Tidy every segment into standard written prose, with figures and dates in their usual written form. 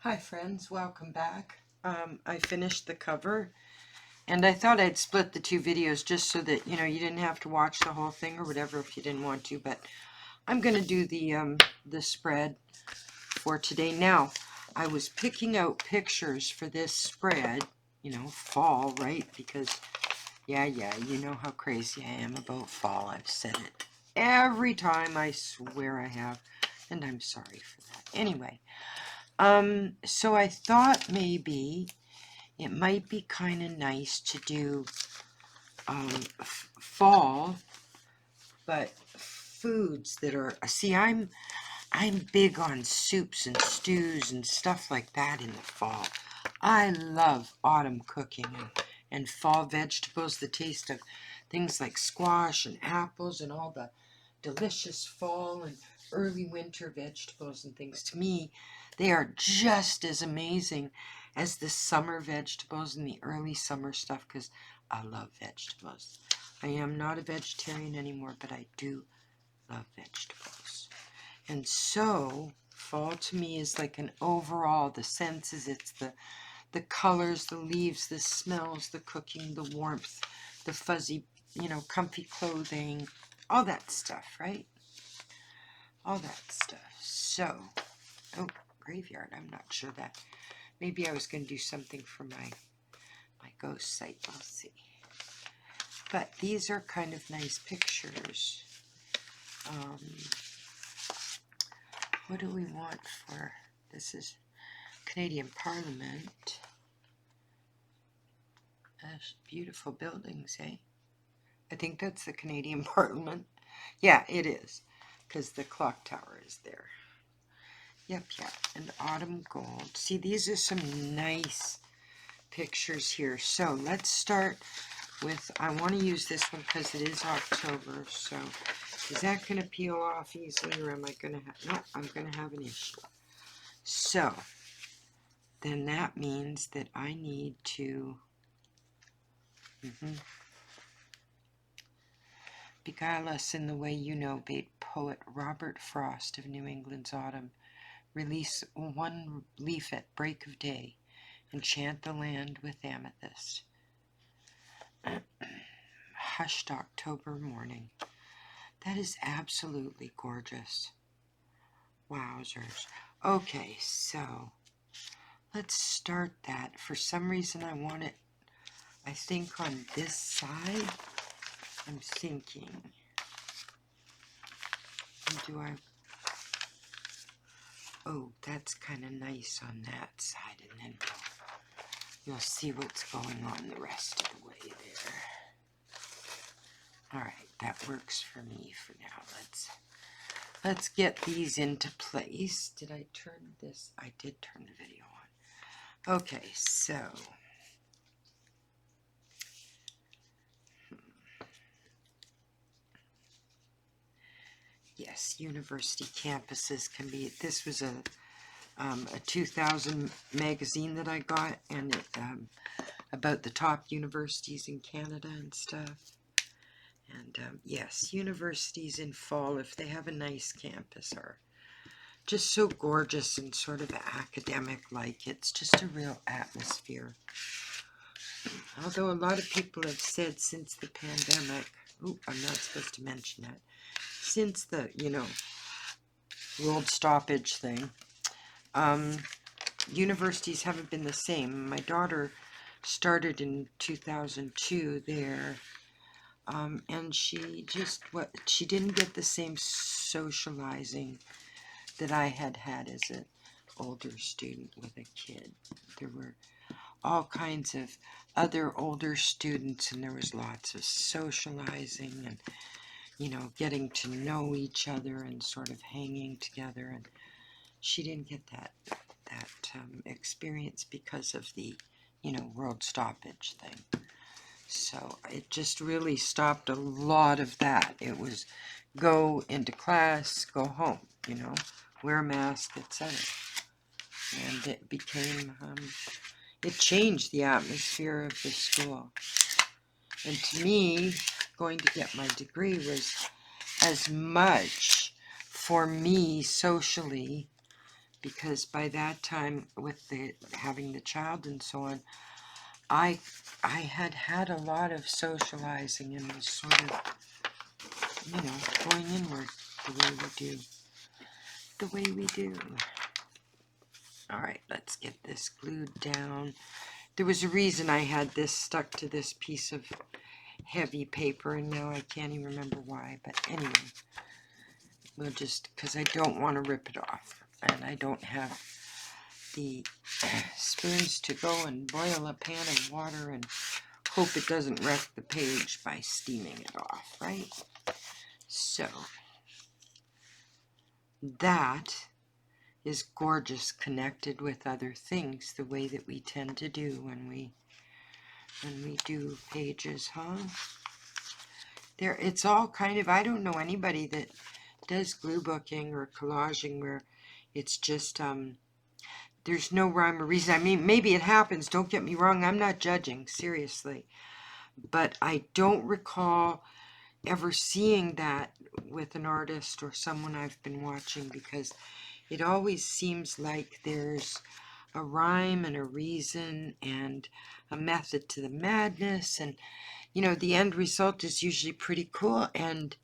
Hi friends, welcome back. I finished the cover and I thought I'd split the two videos just so that you didn't have to watch the whole thing or whatever if you didn't want to, but I'm gonna do the spread for today. Now, I was picking out pictures for this spread, fall, right? Because yeah, you know how crazy I am about fall. I've said it every time, I swear I have, and I'm sorry for that. Anyway, so I thought maybe it might be kind of nice to do fall, but foods that are, see, I'm big on soups and stews and stuff like that in the fall. I love autumn cooking and fall vegetables, the taste of things like squash and apples and all the delicious fall and early winter vegetables and things. To me, they are just as amazing as the summer vegetables and the early summer stuff because I love vegetables. I am not a vegetarian anymore, but I do love vegetables. And so, fall to me is like an overall, the senses, it's the colors, the leaves, the smells, the cooking, the warmth, the fuzzy, comfy clothing, all that stuff, right? All that stuff. So, oh, graveyard, I'm not sure that. Maybe I was going to do something for my ghost site, we'll see. But these are kind of nice pictures. What do we want for, this is Canadian Parliament. Beautiful buildings, eh? I think that's the Canadian Parliament. Yeah, it is, because the clock tower is there. Yep, and autumn gold. See, these are some nice pictures here. So let's start with, I want to use this one because it is October, so is that going to peel off easily, or am I going to have, no, I'm going to have an issue. So, then that means that I need to beguile us in the way you know, bade poet Robert Frost of New England's autumn. Release one leaf at break of day, enchant the land with amethyst. Hushed October morning. That is absolutely gorgeous. Wowzers. Okay, so let's start that. For some reason I want it, I think, on this side. I'm thinking, do I, oh, that's kind of nice on that side, and then you'll see what's going on the rest of the way there. All right, that works for me for now. Let's get these into place. Did I turn this? I did turn the video on. Okay, so yes, university campuses can be. This was a 2000 magazine that I got, and it about the top universities in Canada and stuff. And yes, universities in fall, if they have a nice campus, are just so gorgeous and sort of academic-like. It's just a real atmosphere. Although a lot of people have said since the pandemic, oh, I'm not supposed to mention that, since the, world stoppage thing, universities haven't been the same. My daughter started in 2002 there, and she didn't get the same socializing that I had as an older student with a kid. There were all kinds of other older students, and there was lots of socializing and, getting to know each other and sort of hanging together, and she didn't get that experience because of the, world stoppage thing. So it just really stopped a lot of that. It was go into class, go home, wear a mask, etc. And it became, it changed the atmosphere of the school. And to me, going to get my degree was as much for me socially because by that time, with having the child and so on, I had a lot of socializing and was sort of, going inward the way we do. All right, let's get this glued down. There was a reason I had this stuck to this piece of heavy paper, and now I can't even remember why, but anyway, we'll just, because I don't want to rip it off, and I don't have the spoons to go and boil a pan of water and hope it doesn't wreck the page by steaming it off, right? So, that is gorgeous connected with other things, the way that we tend to do when we do pages, huh? It's all kind of, I don't know anybody that does glue booking or collaging where it's just, there's no rhyme or reason. I mean, maybe it happens, don't get me wrong, I'm not judging, seriously. But I don't recall ever seeing that with an artist or someone I've been watching, because it always seems like there's a rhyme and a reason and a method to the madness, and the end result is usually pretty cool, and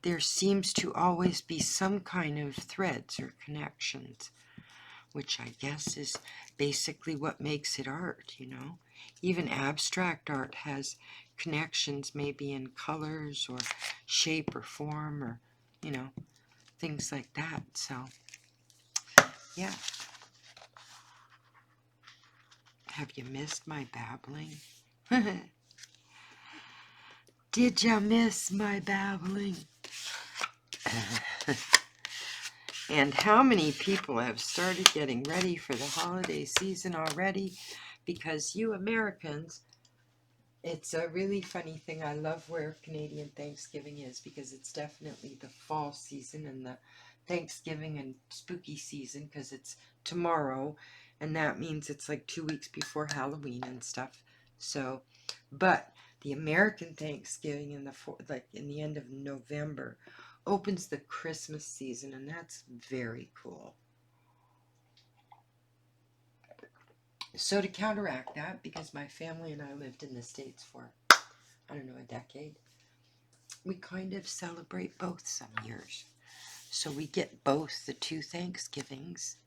there seems to always be some kind of threads or connections, which I guess is basically what makes it art, Even abstract art has connections, maybe in colors or shape or form or, things like that. So, yeah. Have you missed my babbling? Did you miss my babbling? And how many people have started getting ready for the holiday season already? Because you Americans, it's a really funny thing. I love where Canadian Thanksgiving is, because it's definitely the fall season and the Thanksgiving and spooky season, because it's tomorrow, and that means it's like 2 weeks before Halloween and stuff. So, but the American Thanksgiving in the end of November opens the Christmas season, and that's very cool. So to counteract that, because my family and I lived in the States for, I don't know, a decade, we kind of celebrate both some years. So we get both the 2 Thanksgivings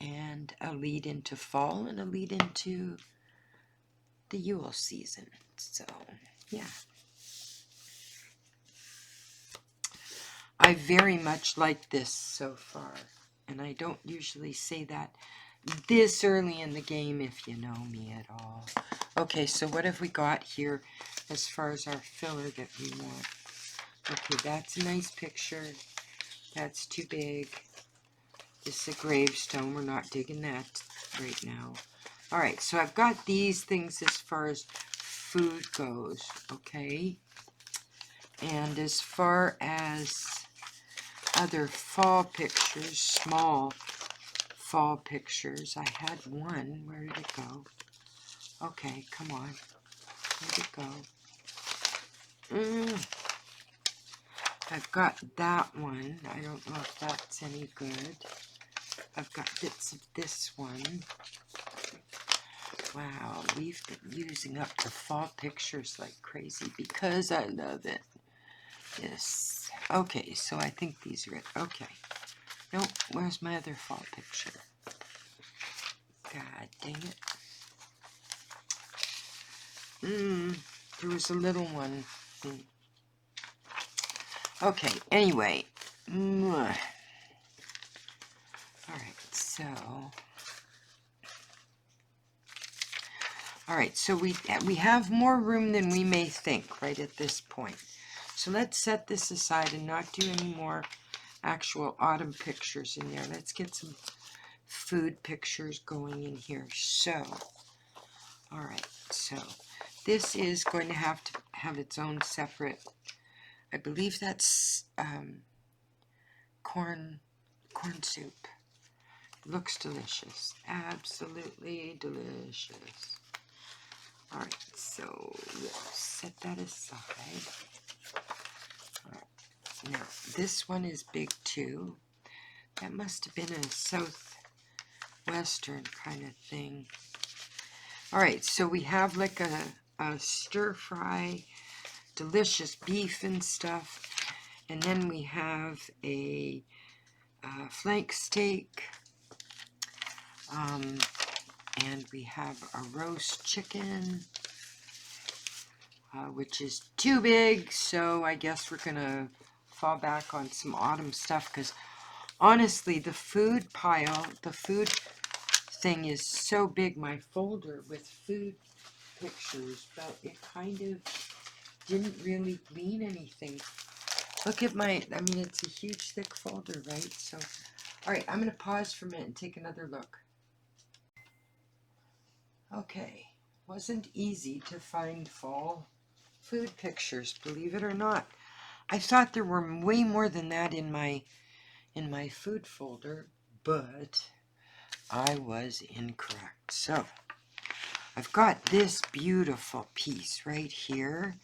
and a lead into fall and a lead into the Yule season. So, yeah. I very much like this so far, and I don't usually say that this early in the game, if you know me at all. Okay, so what have we got here as far as our filler that we want? Okay, that's a nice picture. That's too big. This is a gravestone. We're not digging that right now. All right, so I've got these things as far as food goes, okay? And as far as other fall pictures, small fall pictures, I had one. Where did it go? Okay, come on. Where did it go? I've got that one. I don't know if that's any good. I've got bits of this one. Wow, we've been using up the fall pictures like crazy because I love it. Yes. Okay, so I think these are it. Okay. Nope, where's my other fall picture? God dang it. There was a little one. Okay, anyway. Alright, so... Alright, so we have more room than we may think right at this point. So let's set this aside and not do any more actual autumn pictures in there. Let's get some food pictures going in here. So, alright, so this is going to have its own separate, I believe that's corn soup. Looks delicious. Absolutely delicious. Alright, so we'll set that aside. Alright, now this one is big too. That must have been a southwestern kind of thing. Alright, so we have like a stir-fry, delicious beef and stuff. And then we have a flank steak. And we have a roast chicken, which is too big, so I guess we're going to fall back on some autumn stuff, because honestly, the food pile, the food thing is so big, my folder with food pictures, but it kind of didn't really glean anything. Look at I mean, it's a huge, thick folder, right? So, alright, I'm going to pause for a minute and take another look. Okay, wasn't easy to find fall food pictures, believe it or not. I thought there were way more than that in my food folder, but I was incorrect. So, I've got this beautiful piece right here.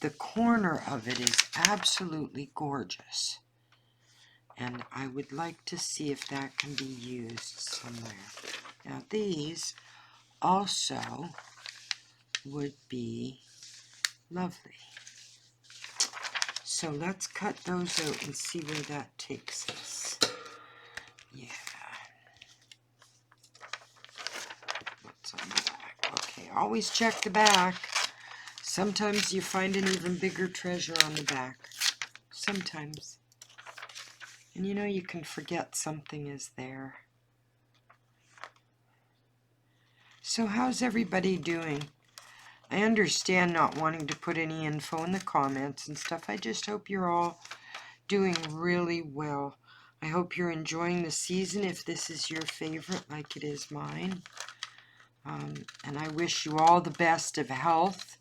The corner of it is absolutely gorgeous. And I would like to see if that can be used somewhere. Now these also would be lovely. So let's cut those out and see where that takes us. Yeah. What's on the back? Okay, always check the back. Sometimes you find an even bigger treasure on the back. Sometimes. And you know, you can forget something is there. So how's everybody doing? I understand not wanting to put any info in the comments and stuff. I just hope you're all doing really well. I hope you're enjoying the season if this is your favorite like it is mine. And I wish you all the best of health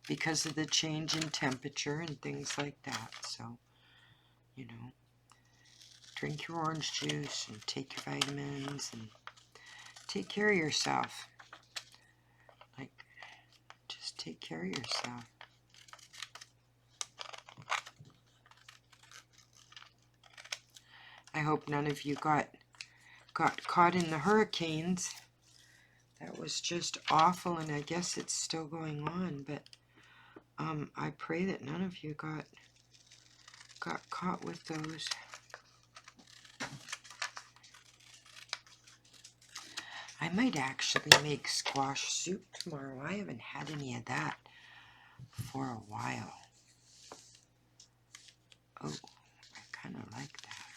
because of the change in temperature and things like that. So, you know, drink your orange juice and take your vitamins and take care of yourself. Like, just take care of yourself. I hope none of you got caught in the hurricanes. That was just awful, and I guess it's still going on, but I pray that none of you got caught with those. I might actually make squash soup tomorrow. I haven't had any of that for a while. Oh, I kind of like that.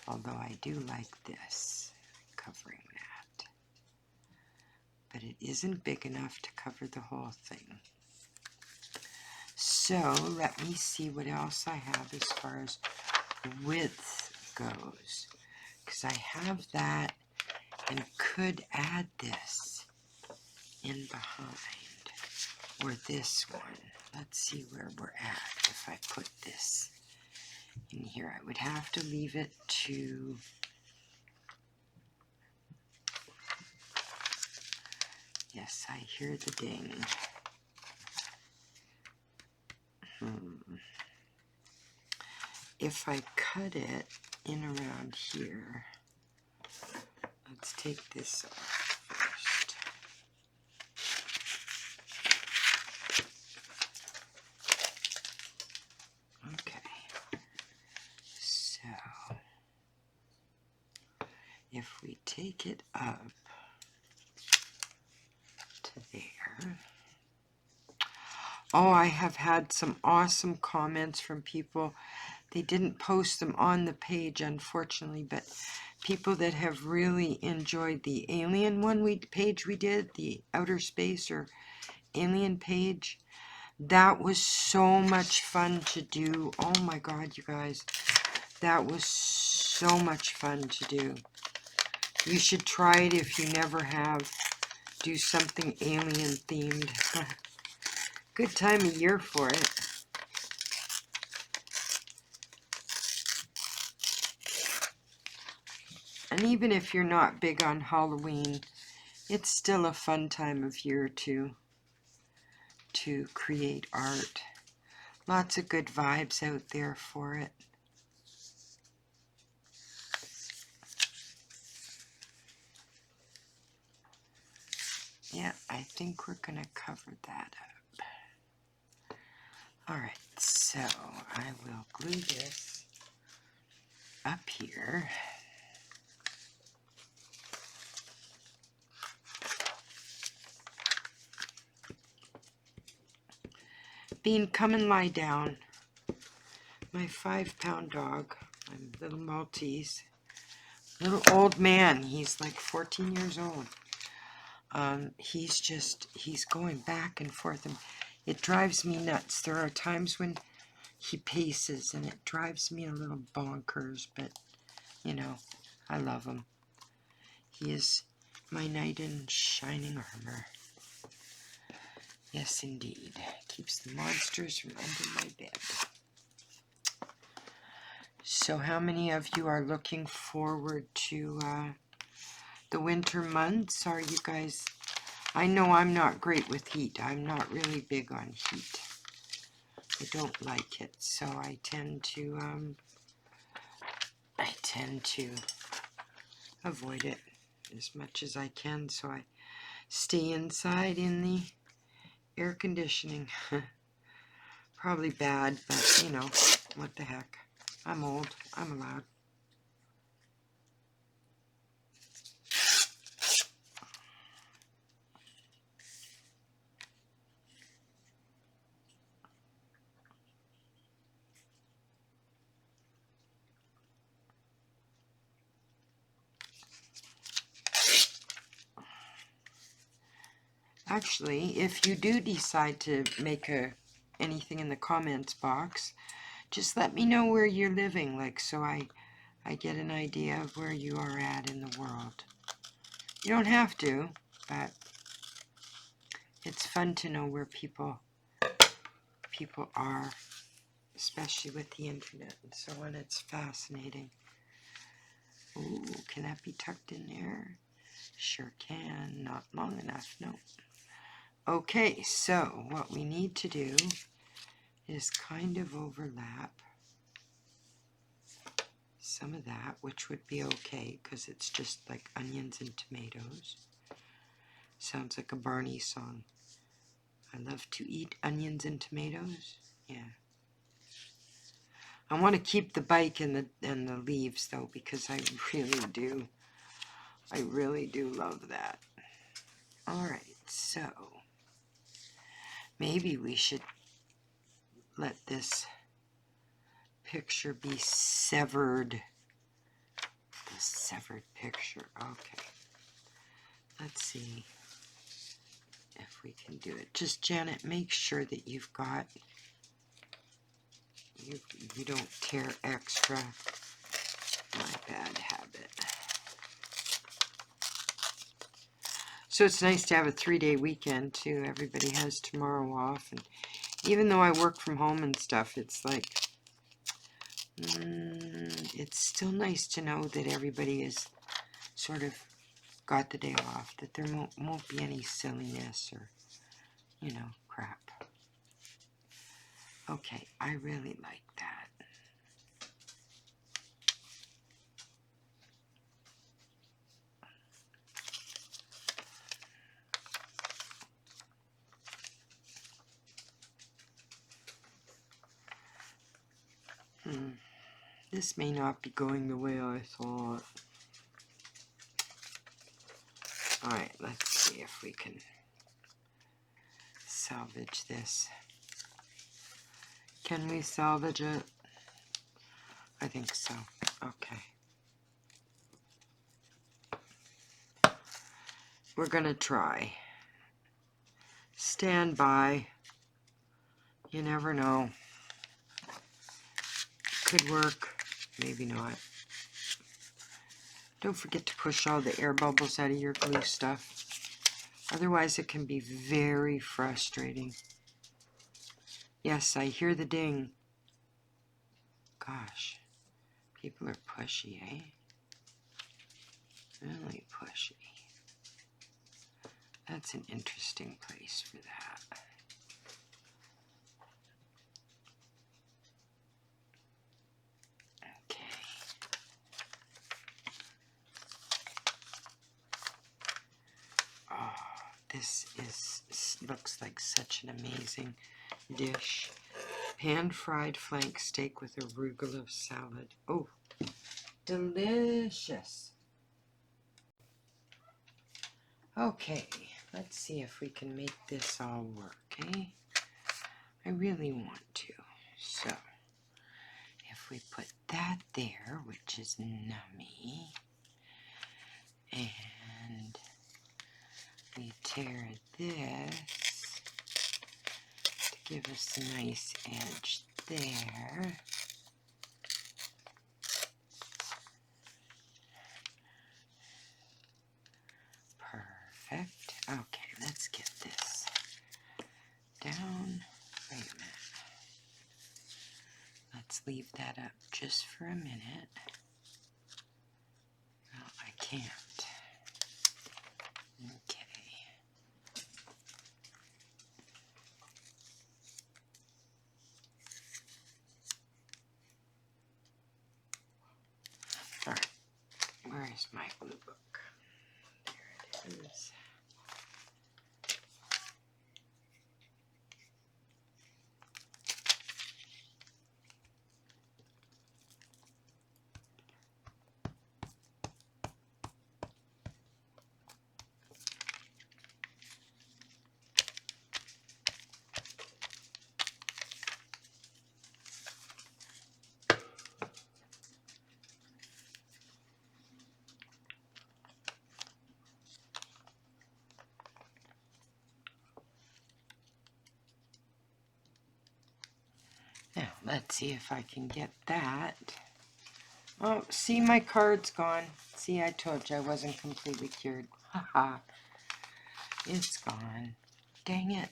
Although I do like this, covering that. But it isn't big enough to cover the whole thing. So, let me see what else I have as far as width goes. Because I have that and could add this in behind. Or this one. Let's see where we're at if I put this in here. I would have to leave it to... Yes, I hear the ding. If I cut it in around here, let's take this off first. Okay, so if we take it up to there. Oh, I have had some awesome comments from people. They didn't post them on the page, unfortunately, but people that have really enjoyed the alien page we did, the outer space or alien page. That was so much fun to do. Oh my God, you guys. That was so much fun to do. You should try it if you never have. Do something alien themed. Good time of year for it. And even if you're not big on Halloween, it's still a fun time of year to create art. Lots of good vibes out there for it. Yeah, I think we're going to cover that up. Alright, so I will glue this up here. Bean, come and lie down. My 5-pound dog, my little Maltese, little old man, he's like 14 years old. He's going back and forth, and it drives me nuts. There are times when he paces, and it drives me a little bonkers, but, you know, I love him. He is my knight in shining armor. Yes, indeed. Keeps the monsters from under my bed. So how many of you are looking forward to the winter months? Are you guys... I know I'm not great with heat. I'm not really big on heat. I don't like it, so I tend to avoid it as much as I can, so I stay inside in the air conditioning. Probably bad, but you know, what the heck. I'm old. I'm allowed. Actually, if you do decide to make anything in the comments box, just let me know where you're living, like, so I get an idea of where you are at in the world. You don't have to, but it's fun to know where people are, especially with the internet and so on. It's fascinating. Ooh, can that be tucked in there? Sure can. Not long enough, no. Okay, so what we need to do is kind of overlap some of that, which would be okay because it's just like onions and tomatoes. Sounds like a Barney song. I love to eat onions and tomatoes. Yeah. I want to keep the bike and the leaves though, because I really do. I really do love that. Alright, so maybe we should let this picture be severed. The severed picture. Okay. Let's see if we can do it. Just, Janet, make sure that you've got, you don't tear extra. My bad habit. So it's nice to have a 3-day weekend too. Everybody has tomorrow off, and even though I work from home and stuff, it's like it's still nice to know that everybody is sort of got the day off, that there won't be any silliness or, you know, crap. Okay, I really like that. This may not be going the way I thought. Alright, let's see if we can salvage this. Can we salvage it? I think so. Okay. We're gonna try. Stand by. You never know. Could work. Maybe not. Don't forget to push all the air bubbles out of your glue stuff. Otherwise it can be very frustrating. Yes, I hear the ding. Gosh. People are pushy, eh? Really pushy. That's an interesting place for that. Okay. Oh, this looks like such an amazing dish. Pan-fried flank steak with arugula salad. Oh, delicious. Okay, let's see if we can make this all work, eh? I really want to. So, if we put that there, which is nummy, and we tear this to give us a nice edge there. Perfect. Okay, let's get this down. Wait a minute. Let's leave that up just for a minute. No, I can't. Okay. All right. Where is my glue book? There it is. Now, let's see if I can get that. Oh, see, my card's gone. See, I told you I wasn't completely cured. Haha. It's gone. Dang it.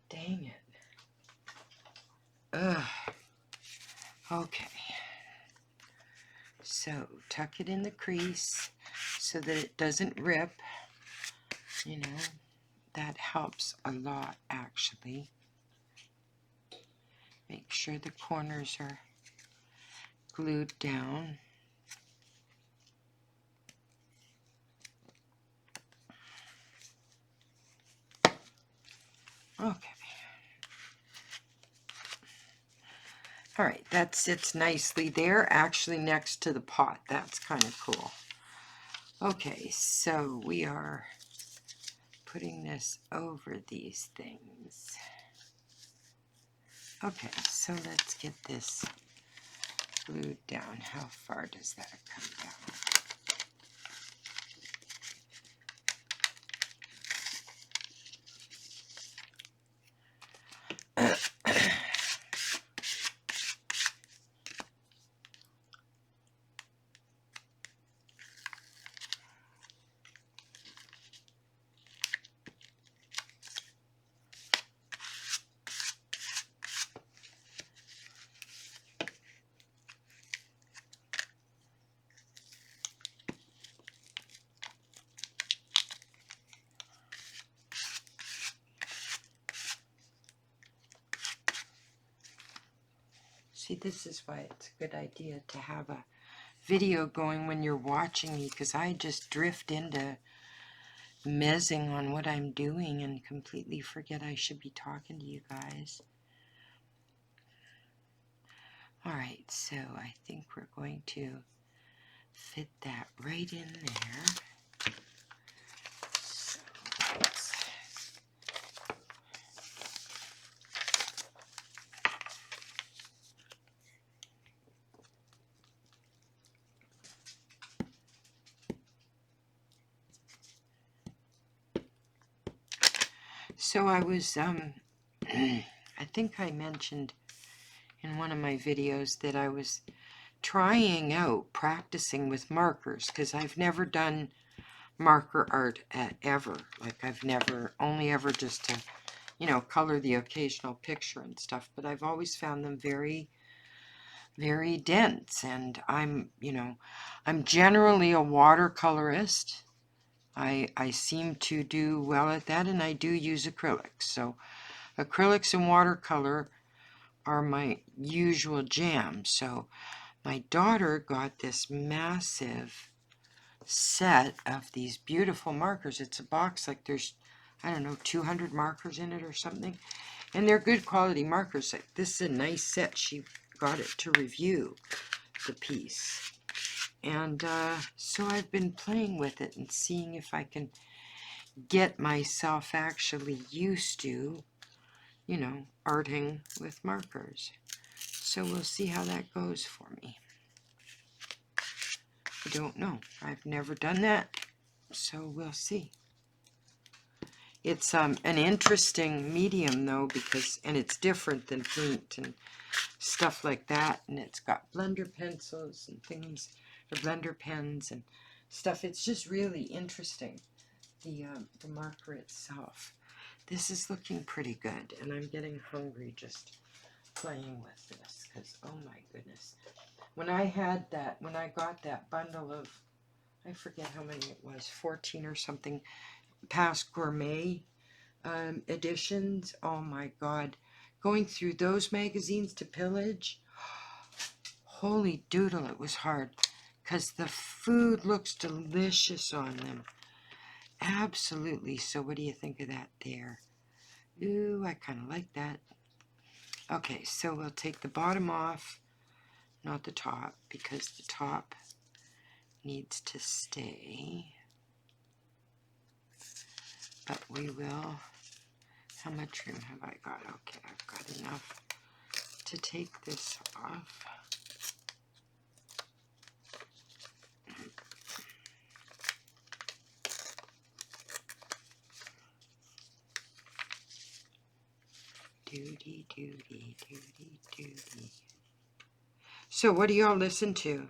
Dang it. Ugh. Okay. So, tuck it in the crease so that it doesn't rip. You know, that helps a lot, actually. Make sure the corners are glued down. Okay. All right, that sits nicely there, actually next to the pot. That's kind of cool. Okay, so we are putting this over these things. Okay, so let's get this glued down. How far does that come down? See, this is why it's a good idea to have a video going when you're watching me, because I just drift into mezzing on what I'm doing and completely forget I should be talking to you guys. Alright, so I think we're going to fit that right in there. So I was, I think I mentioned in one of my videos that I was trying out practicing with markers, because I've never done marker art ever. Like, I've never, only ever just to, you know, color the occasional picture and stuff, but I've always found them very, very dense, and I'm, you know, I'm generally a watercolorist. I seem to do well at that, and I do use acrylics. So acrylics and watercolor are my usual jam. So my daughter got this massive set of these beautiful markers. It's a box like there's, I don't know, 200 markers in it or something. And they're good quality markers. This is a nice set. She got it to review the piece. And so I've been playing with it and seeing if I can get myself actually used to, you know, arting with markers. So we'll see how that goes for me. I don't know. I've never done that, so we'll see. It's an interesting medium though, because, and it's different than paint and stuff like that, and it's got blender pencils and things, or blender pens and stuff. It's just really interesting, the marker itself. This is looking pretty good, and I'm getting hungry just playing with this, because oh my goodness. When I got that bundle of, I forget how many it was, 14 or something, past gourmet editions, oh my god, going through those magazines to pillage, holy doodle, it was hard, because the food looks delicious on them. Absolutely. So what do you think of that there? Ooh, I kind of like that. Okay, so we'll take the bottom off, not the top, because the top needs to stay. But we will, how much room have I got? Okay, I've got enough to take this off. Doody, doody, doody, doody. So what do y'all listen to?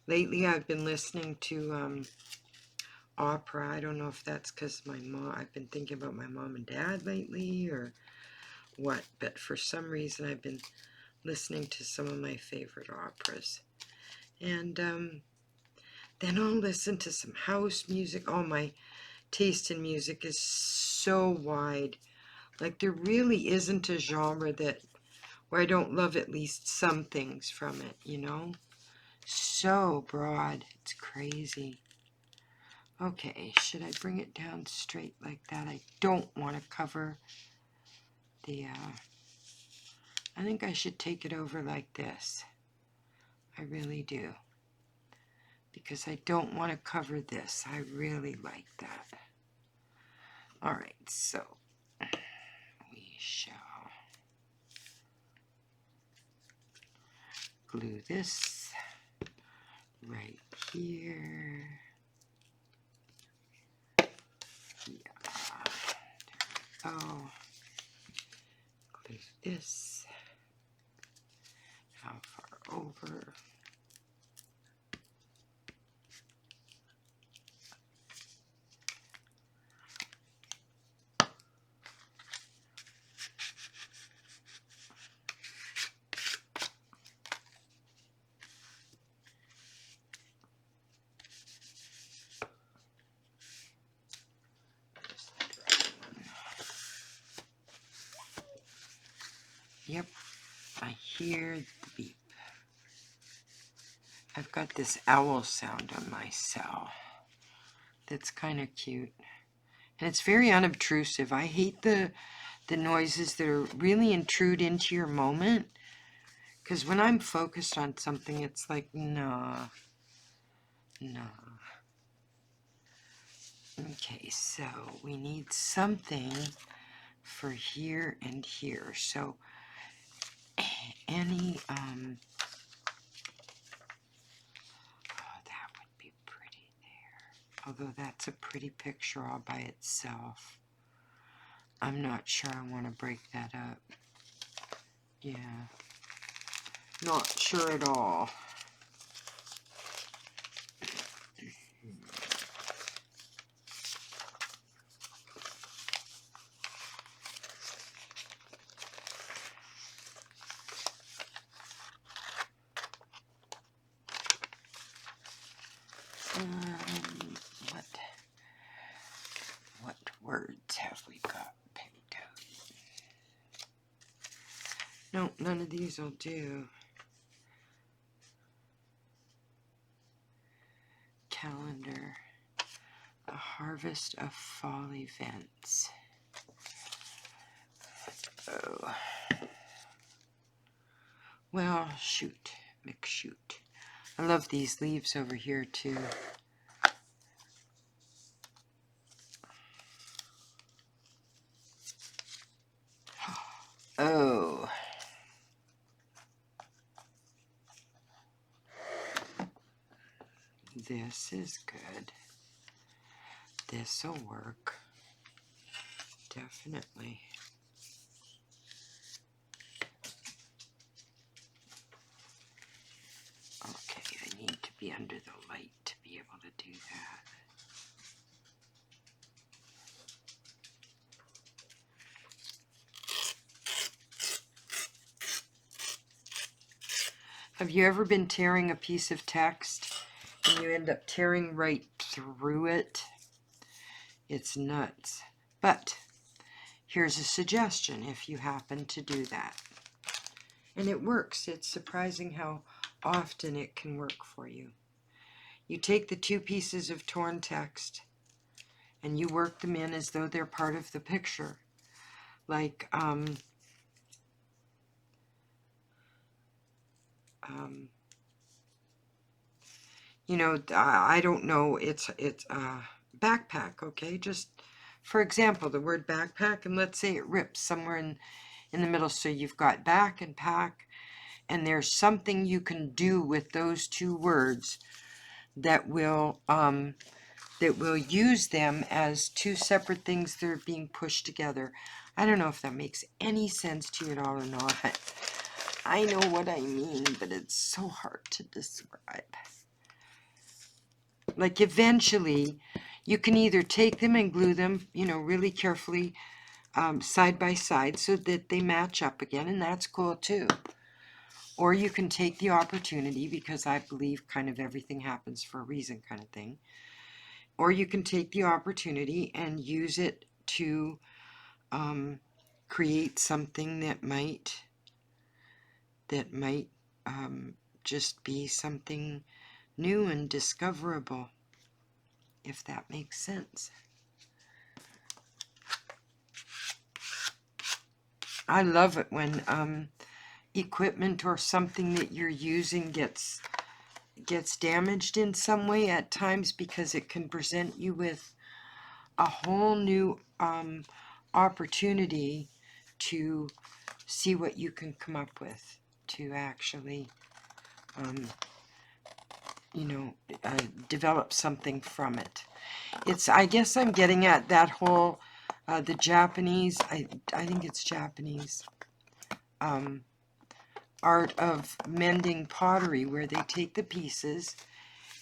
Lately I've been listening to opera. I don't know if that's because my mom, I've been thinking about my mom and dad lately or what, but for some reason I've been listening to some of my favorite operas. And then I'll listen to some house music. Oh, my taste in music is so wide. Like, there really isn't a genre that where I don't love at least some things from it, you know? So broad. It's crazy. Okay, should I bring it down straight like that? I don't want to cover the, I think I should take it over like this. I really do. Because I don't want to cover this. I really like that. Alright, so we shall glue this right here. Yeah, there we go. Glue this. How far over? Yep, I hear the beep. I've got this owl sound on my cell that's kind of cute. And it's very unobtrusive. I hate the noises that are really intrude into your moment. Because when I'm focused on something, it's like, nah. Okay, so we need something for here and here. So any, oh, that would be pretty there. Although that's a pretty picture all by itself. I'm not sure I want to break that up. Yeah. Not sure at all. What words have we got picked out? No, none of these will do. calendar, a harvest of fall events. Oh. Well, shoot. McShoot. I love these leaves over here, too. Oh. This is good. This'll work. Definitely. Okay, I need to be under the light to be able to do that. Have you ever been tearing a piece of text and you end up tearing right through it? It's nuts. But here's a suggestion if you happen to do that. And it works. It's surprising how often it can work for you. You take the two pieces of torn text and you work them in as though they're part of the picture. Like, you know, I don't know, it's backpack, okay? Just, for example, the word backpack, and let's say it rips somewhere in the middle, so you've got back and pack, and there's something you can do with those two words that will use them as two separate things that are being pushed together. I don't know if that makes any sense to you at all or not. I know what I mean, but it's so hard to describe. Like, eventually, you can either take them and glue them, you know, really carefully side by side so that they match up again, and that's cool too. Or you can take the opportunity, because I believe kind of everything happens for a reason kind of thing, or you can take the opportunity and use it to create something that might just be something new and discoverable, if that makes sense. I love it when equipment or something that you're using gets damaged in some way at times, because it can present you with a whole new opportunity to see what you can come up with to actually you know, develop something from it. I guess I'm getting at that whole the Japanese, I think it's Japanese art of mending pottery, where they take the pieces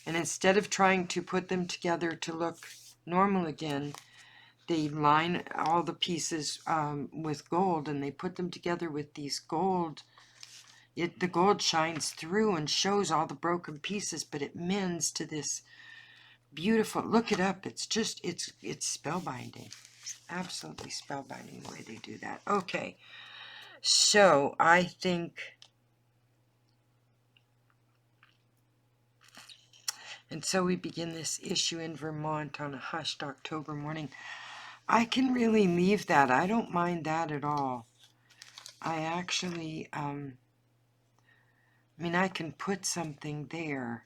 and instead of trying to put them together to look normal again, they line all the pieces with gold, and they put them together with these gold. The gold shines through and shows all the broken pieces, but it mends to this beautiful, look it up, it's just, it's spellbinding. It's absolutely spellbinding the way they do that. Okay, so I think, and so we begin this issue in Vermont on a hushed October morning. I can really leave that. I don't mind that at all. I actually, I mean, I can put something there,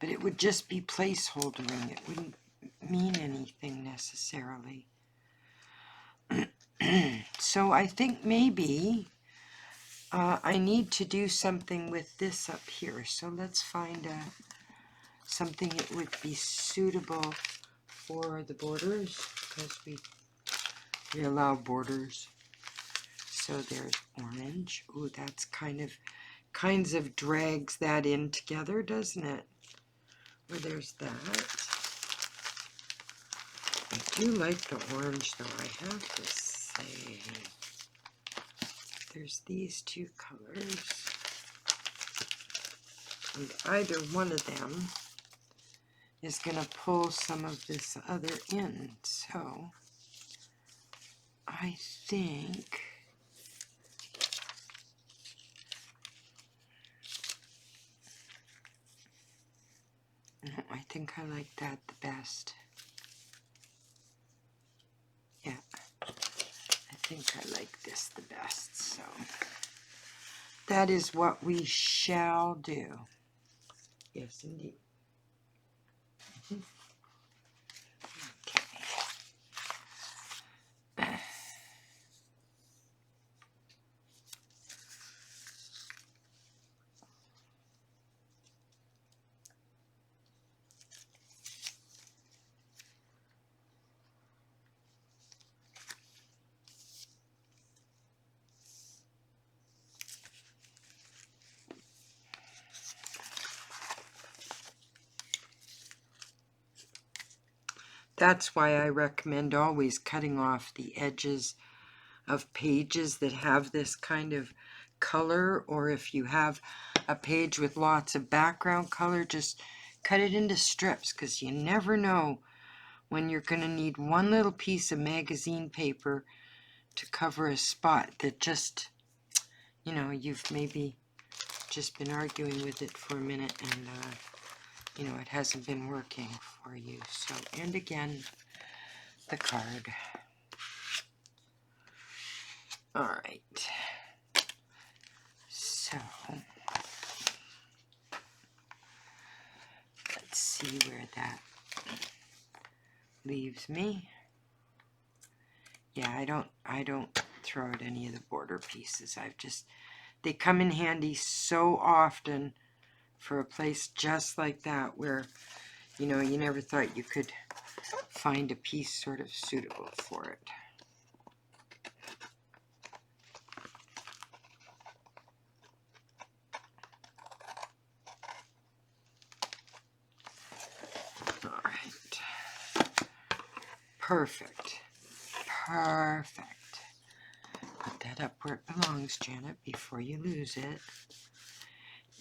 but it would just be placeholdering. It wouldn't mean anything necessarily. So I think maybe I need to do something with this up here. So let's find something that would be suitable for the borders, because we allow borders. So there's orange. Ooh, that's kinds of drags that in together, doesn't it? Well, there's that. I do like the orange, though, I have to say. There's these two colors, and either one of them is going to pull some of this other in. So I think No, I think I like that the best. Yeah, I think I like this the best, so that is what we shall do. Yes, indeed. Okay. That's why I recommend always cutting off the edges of pages that have this kind of color, or if you have a page with lots of background color, just cut it into strips, because you never know when you're going to need one little piece of magazine paper to cover a spot that just, you know, you've maybe just been arguing with it for a minute and, you know, it hasn't been working for you. So, and again, the card. All right. So, let's see where that leaves me. Yeah, I don't throw out any of the border pieces. They come in handy so often for a place just like that where, you know, you never thought you could find a piece sort of suitable for it. All right. Perfect. Perfect. Put that up where it belongs, Janet, before you lose it.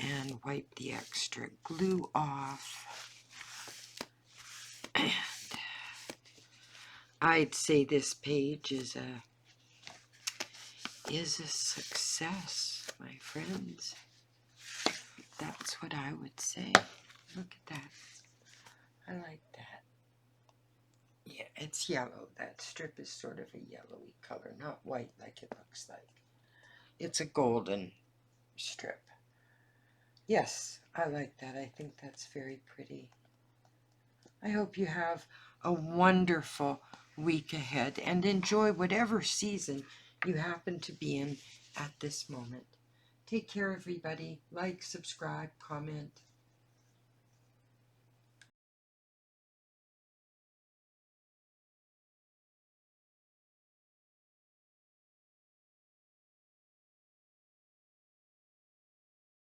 And wipe the extra glue off. And I'd say this page is a success, my friends. That's what I would say. Look at that. I like that. Yeah, it's yellow. That strip is sort of a yellowy color, not white like it looks like. It's a golden strip. Yes, I like that. I think that's very pretty. I hope you have a wonderful week ahead and enjoy whatever season you happen to be in at this moment. Take care, everybody. Like, subscribe, comment.